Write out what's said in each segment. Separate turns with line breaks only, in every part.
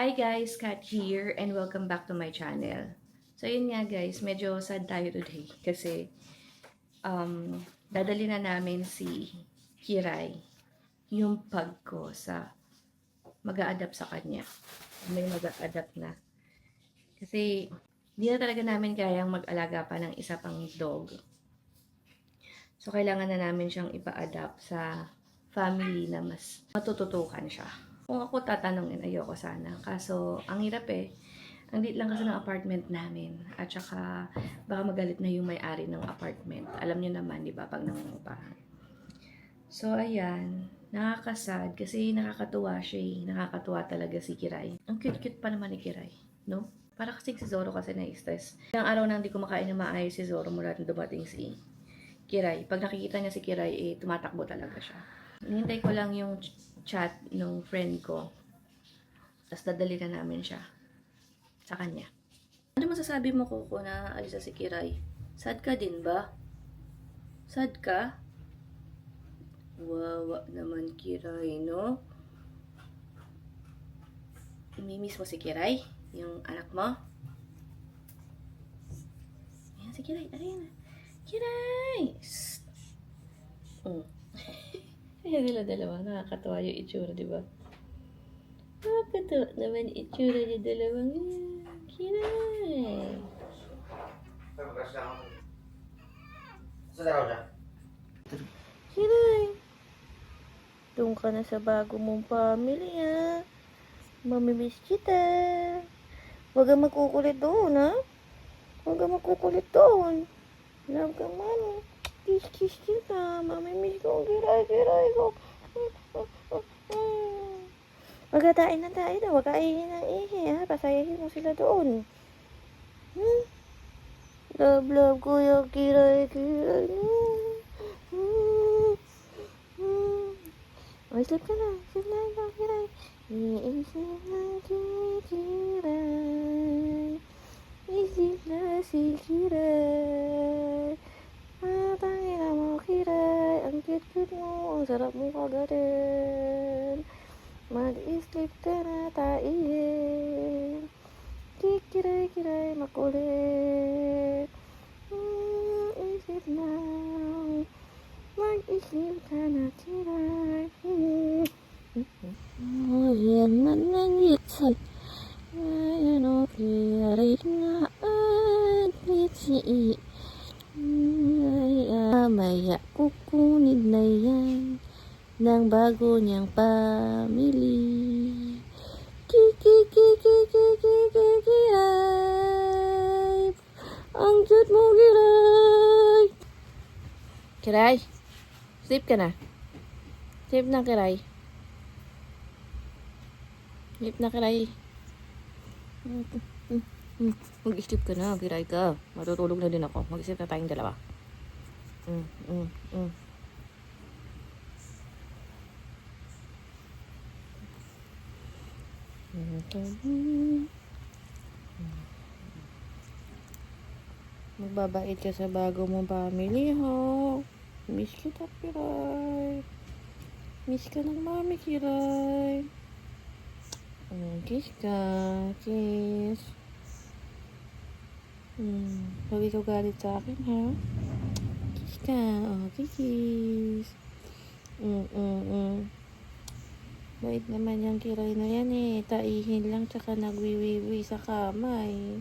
Hi guys, Kat here and welcome back to my channel. So yun nga guys, medyo sad tayo today kasi dadali na namin si Kiray yung pag ko sa mag-a-adapt sa kanya. May mag-a-adapt na. Kasi di na talaga namin kayang mag-alaga pa ng isa pang dog. So kailangan na namin siyang ipa-adapt sa family na mas matututukan siya. Kung ako tatanungin, ayoko sana. Kaso, ang hirap eh. Ang liit lang kasi ng apartment namin. At saka, baka magalit na yung may-ari ng apartment. Alam niyo naman, di ba, pag nangungupahan. So, ayan. Nakakasad kasi nakakatuwa siya eh. Nakakatuwa talaga si Kiray. Ang cute-cute pa naman ni Kiray, no? Para kasi si Zoro kasi na-stress. Ilang araw nang hindi kumakain na maayos si Zoro mula nung dumating si Kiray. Pag nakikita niya si Kiray, eh, tumatakbo talaga siya. Hinintay ko lang yung chat ng friend ko. Tapos dadali na namin siya sa kanya. Ano masasabi mo, Coco, na alis na si Kiray? Sad ka din ba? Sad ka? Wawa naman Kiray, no? Imimiss mo si Kiray? Yung anak mo? Ayan si Kiray. Ayan. Kiray! Ayan nila dalawa. Nakakatawa yung itsura, di ba? Nakakatawa naman itsura yung dalawang yan. Kiray! Kiray! Doon ka na sa bago mong family, ha? Mamimiss kita. Huwag kang magkukulit doon, ha? Huwag kang magkukulit doon. Love ka, mami. Kiss kita. Mamimiss ko. Kiray ko. Magkatain na tayo na. Huwag ka ihi ng ihi, ha? Pasayahin mo sila doon. Love ko yung Kiray. Oh, sleep ka na. Sleep na ikaw, Kiray. Iisip ng Kiray. Isip na si Kiray. Tangina mo, Kiray. Ang cute-cute mo. Ang sarap mo kagatin. Mag-sleep ka na, taihin. Kiray, makulit. Isip na. Mag-sleep ka na, Kiray. Yan na nangitsal. Ayan o, Kiray nga. Ngitsi. Maya kukunin na yan ng bago niyang family. Kiray. Ang cute mo, Kiray. Kiray, sleep ka na. Sleep na, Kiray. Sleep na, Kiray. Mag-sleep ka na, Kiray ka. Matutulog na din ako. Mag-sleep na tayong dalawa. Magbabait ka sa bago mong family, ho. Miss kita, Kiray. Miss ka ng mami, Kiray. Kiss ka. Kiss. Huwag ikaw galit sa akin, ha? Kiss ka. Kiss. Bait naman yung Kiray na yan, eh. Taihin lang, tsaka nagwiwiwi sa kamay.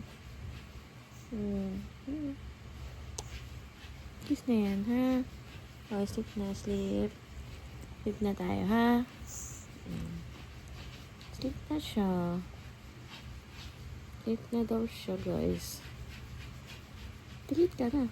Kiss na yan, ha? Sleep na, sleep. Sleep na tayo, ha? Sleep na siya. Sleep na daw siya, guys. Sleep ka na.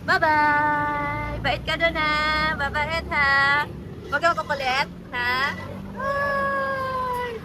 Bye-bye! Bait ka doon, ha? Babait, ha? Huwag ako kukulit, ha? Ay!